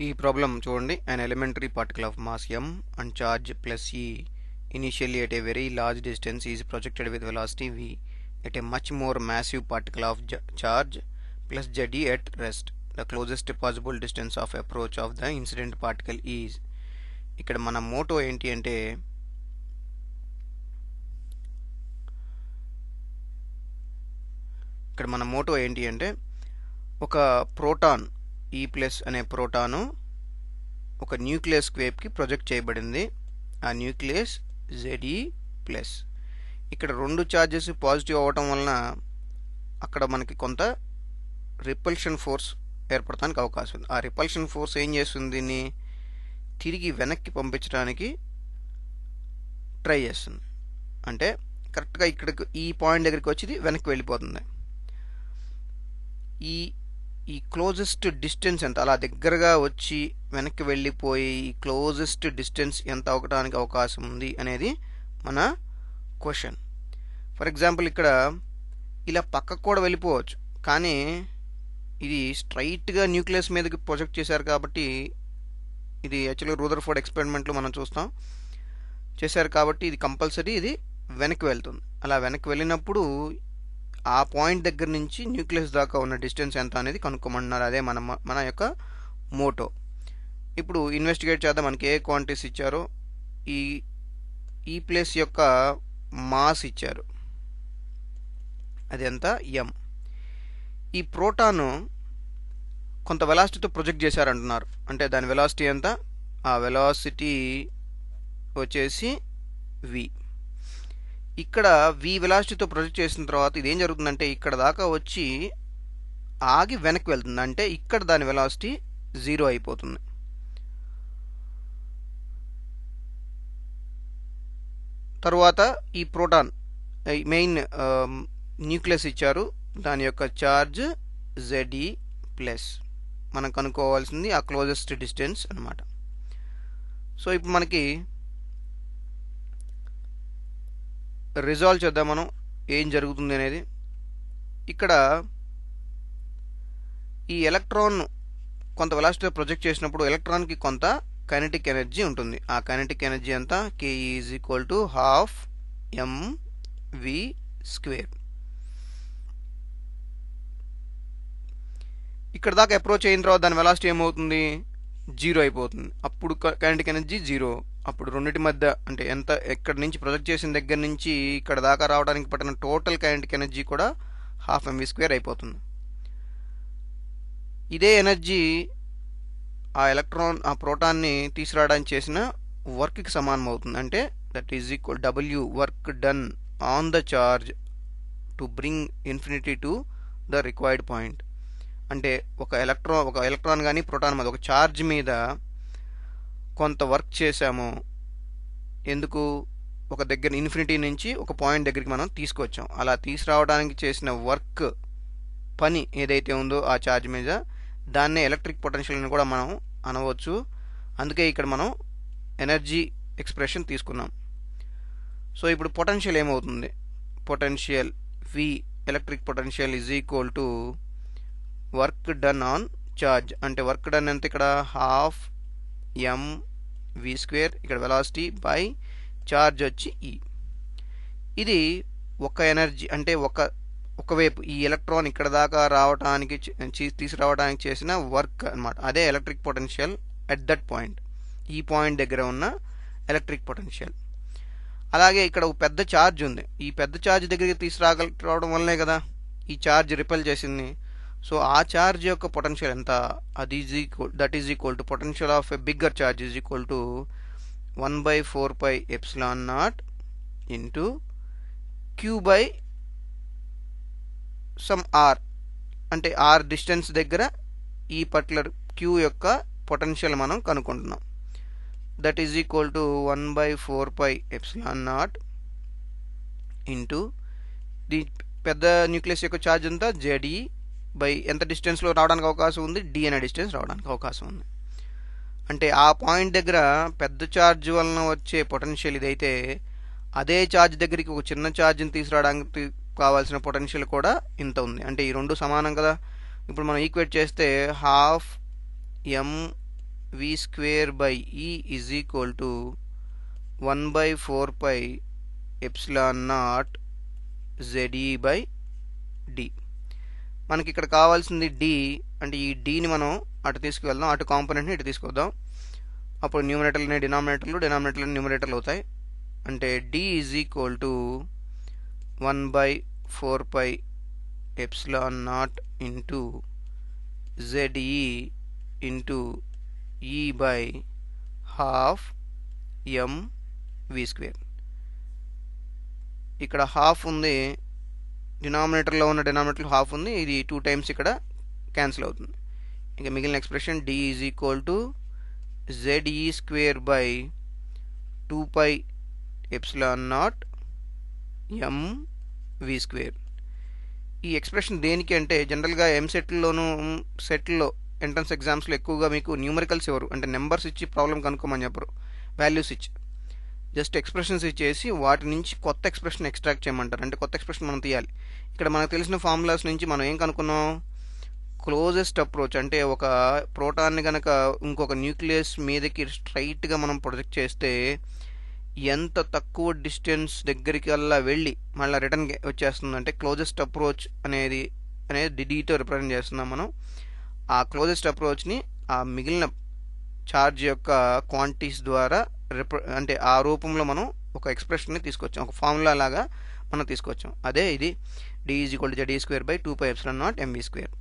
ఈ ప్రాబ్లం చూడండి. an elementary particle of mass m and charge plus e initially at a very large distance is projected with velocity v at a much more massive particle of charge plus ze at rest. The closest possible distance of approach of the incident particle is. ఇక్కడ మన Moto ఏంటి అంటే ఒక proton E plus అనే proton ఒక nucleus వేవ్కి project చేయబడింది. ఆ nucleus Ze plus. ఇక్కడ రెండు ఛార్జెస్ పాజిటివ్ అవ్వటం వలన అక్కడ మనకి కొంత రిపల్షన్ ఫోర్స్ ఏర్పడటానికి అవకాశం ఉంది. ఆ రిపల్షన్ ఫోర్స్ ఏం చేస్తుంది, దీన్ని తిరిగి వెనక్కి పంపించడానికి ట్రై చేస్తుంది. అంటే కరెక్ట్గా ఇక్కడికి ఈ పాయింట్ దగ్గరికి వచ్చి వెనక్కి వెళ్ళిపోతుంది. ఈ క్లోజెస్ట్ డిస్టెన్స్ ఎంత, అలా దగ్గరగా వచ్చి వెనక్కి వెళ్ళిపోయి ఈ క్లోజెస్ట్ డిస్టెన్స్ ఎంత అవ్వడానికి అవకాశం ఉంది అనేది మన క్వశ్చన్. ఫర్ ఎగ్జాంపుల్ ఇక్కడ ఇలా పక్కకు కూడా వెళ్ళిపోవచ్చు, కానీ ఇది స్ట్రైట్గా న్యూక్లియస్ మీదకి ప్రొజెక్ట్ చేశారు కాబట్టి, ఇది యాక్చువల్గా రూదర్ఫోర్డ్ ఎక్స్పెరిమెంట్లో మనం చేశారు కాబట్టి ఇది కంపల్సరీ ఇది వెనక్కి వెళ్తుంది. అలా వెనక్కి వెళ్ళినప్పుడు ఆ పాయింట్ దగ్గర నుంచి న్యూక్లియస్ దాకా ఉన్న డిస్టెన్స్ ఎంత అనేది కనుక్కోమంటున్నారు. అదే మన యొక్క మోటో. ఇప్పుడు ఇన్వెస్టిగేట్ చేద్దాం. మనకి ఏ క్వాంటిటీస్ ఇచ్చారో, ఈ ప్లేస్ యొక్క మాస్ ఇచ్చారు, అది ఎంత m. ఈ ప్రోటాను కొంత వెలాసిటీతో ప్రొజెక్ట్ చేశారంటున్నారు. అంటే దాని వెలాసిటీ ఎంత, ఆ వెలాసిటీ వచ్చేసి v. ఇక్కడ v వెలాసిటీతో ప్రొజెక్ట్ చేసిన తర్వాత ఇది ఏం జరుగుతుందంటే ఇక్కడ దాకా వచ్చి ఆగి వెనక్కి వెళ్తుంది. అంటే ఇక్కడ దాని వెలాసిటీ 0 అయిపోతుంది. తరువాత ఈ ప్రోటాన్ మెయిన్ న్యూక్లియస్ ఇచ్చారు, దాని యొక్క ఛార్జ్ Ze ప్లస్. మనం కనుక్కోవాల్సింది ఆ క్లోజెస్ట్ డిస్టెన్స్ అన్నమాట. సో ఇప్పుడు మనకి రిజాల్వ్ చేద్దాం మనం ఏం జరుగుతుంది అనేది. ఇక్కడ ఈ ఎలక్ట్రాన్ కొంత వెలాసిటీతో ప్రొజెక్ట్ చేసినప్పుడు ఎలక్ట్రాన్కి కొంత కైనెటిక్ ఎనర్జీ ఉంటుంది. ఆ కైనెటిక్ ఎనర్జీ అంతా k = 12 mv². ఇక్కడ దాకా అప్రోచ్ అయిన తర్వాత దాని వెలాసిటీ ఏమవుతుంది, 0 అయిపోతుంది. అప్పుడు కైనెటిక్ ఎనర్జీ 0. అప్పుడు రెండింటి మధ్య అంటే ఎంత, ఎక్కడి నుంచి ప్రొజెక్ట్ చేసిన దగ్గర నుంచి ఇక్కడ దాకా రావడానికి పట్టిన టోటల్ కైనెటిక్ ఎనర్జీ కూడా 12 mv² అయిపోతుంది. ఇదే ఎనర్జీ ఆ ఆ ప్రోటాన్ని తీసుకురావడానికి చేసిన వర్క్కి సమానం అవుతుంది. అంటే that is equal W work done on the charge to bring infinity to the required point. అంటే ఒక ఎలక్ట్రాన్ కానీ ప్రోటాన్ మీద ఒక ఛార్జ్ మీద కొంత వర్క్ చేసాము. ఎందుకు, ఒక దగ్గర ఇన్ఫినిటీ నుంచి ఒక పాయింట్ దగ్గరికి మనం తీసుకొచ్చాం. అలా తీసుకురావడానికి చేసిన వర్క్ పని ఏదైతే ఉందో ఆ ఛార్జ్ మీద, దాన్నే ఎలక్ట్రిక్ పొటెన్షియల్ అని కూడా మనం అనవచ్చు. అందుకే ఇక్కడ మనం ఎనర్జీ ఎక్స్ప్రెషన్ తీసుకున్నాం. సో ఇప్పుడు పొటెన్షియల్ ఏమవుతుంది, potential V electric potential is equal to work done on charge. అంటే వర్క్ డన్ ఎంత, ఇక్కడ 12 mv², ఇక్కడ వెలాసిటీ బై ఛార్జ్ వచ్చి E. ఇది ఒక ఎనర్జీ, అంటే ఒకవైపు ఈ ఎలక్ట్రాన్ ఇక్కడ దాకా రావడానికి తీసుకురావడానికి చేసిన వర్క్ అన్నమాట. అదే electric potential at that point, ఈ పాయింట్ దగ్గర ఉన్న ఎలక్ట్రిక్ పొటెన్షియల్. అలాగే ఇక్కడ ఒక పెద్ద ఛార్జ్ ఉంది, ఈ పెద్ద ఛార్జ్ దగ్గరికి తీసుకురావడం వల్లనే కదా ఈ ఛార్జ్ రిపెల్ చేసింది. సో ఆ ఛార్జ్ యొక్క పొటెన్షియల్ ఎంత, that is equal to potential of a bigger charge is equal to 1/4πε0 into q by some r. అంటే r డిస్టెన్స్ దగ్గర ఈ పర్టికులర్ q యొక్క పొటెన్షియల్ మనం కనుక్కుంటున్నాం. That is equal to 1/4πε0 into the పెద్ద న్యూక్లియస్ యొక్క ఛార్జ్ అంతా Ze బై ఎంత డిస్టెన్స్లో రావడానికి అవకాశం ఉంది, d అనే డిస్టెన్స్ రావడానికి అవకాశం ఉంది. అంటే ఆ పాయింట్ దగ్గర పెద్ద ఛార్జ్ వలన వచ్చే పొటెన్షియల్ ఇదైతే, అదే ఛార్జ్ దగ్గరికి ఒక చిన్న ఛార్జ్ని తీసుకురావడానికి కావాల్సిన పొటెన్షియల్ కూడా ఇంత ఉంది. అంటే ఈ రెండు సమానం కదా. ఇప్పుడు మనం ఈక్వేట్ చేస్తే 12 m v square by e is equal to 1 by 4 pi epsilon naught ze by d. మనకి ఇక్కడ కావాల్సింది d, అంటే ఈ dని మనం అటు తీసుకువెళ్దాం, అటు కాంపోనెంట్ని ఇటు తీసుకొద్దాం. అప్పుడు న్యూమరేటర్లు డినామినేటర్లు, డినామినేటర్లు న్యూమరేటర్లు అవుతాయి. అంటే d is equal to 1 by 4 pi epsilon naught into ze into e by half m v square. ఇక్కడ హాఫ్ ఉంది, డినామినేటర్లో ఉన్న డినామినేటర్లో హాఫ్ ఉంది, ఇది 2 times ఇక్కడ క్యాన్సిల్ అవుతుంది. ఇంకా మిగిలిన expression d is equal to ze square by 2 pi epsilon naught m v square. ఈ ఎక్స్ప్రెషన్ దేనికి అంటే జనరల్గా ఎంసెట్లోను సెట్లో ఎంట్రన్స్ ఎగ్జామ్స్లో ఎక్కువగా మీకు న్యూమరికల్స్ ఇవ్వరు, అంటే నెంబర్స్ ఇచ్చి ప్రాబ్లం కనుక్కోమని చెప్పరు, వాల్యూస్ ఇచ్చి జస్ట్ ఎక్స్ప్రెషన్స్ ఇచ్చేసి వాటి నుంచి కొత్త ఎక్స్ప్రెషన్ ఎక్స్ట్రాక్ట్ చేయమంటారు, అంటే కొత్త ఎక్స్ప్రెషన్ మనం తీయాలి. ఇక్కడ మనకు తెలిసిన ఫార్ములాస్ నుంచి మనం ఏం కనుక్కున్నాం, క్లోజెస్ట్ అప్రోచ్ అంటే ఒక ప్రోటాన్ని కనుక ఇంకొక న్యూక్లియస్ మీదకి స్ట్రైట్గా మనం ప్రొజెక్ట్ చేస్తే ఎంత తక్కువ డిస్టెన్స్ దగ్గరికి అలా వెళ్ళి మళ్ళీ రిటర్న్ వచ్చేస్తుంది, అంటే క్లోజెస్ట్ అప్రోచ్ అనేది డీతో రిప్రజెంట్ చేస్తున్నాం మనం. ఆ క్లోజెస్ట్ అప్రోచ్ని ఆ మిగిలిన ఛార్జ్ యొక్క క్వాంటిటీస్ ద్వారా అంటే ఆ రూపంలో మనం ఒక ఎక్స్ప్రెషన్ని తీసుకొచ్చాం, ఒక ఫార్ములా లాగా మనం తీసుకొచ్చాం. అదే ఇది d is equal to ze square by 2 pi epsilon naught mv square.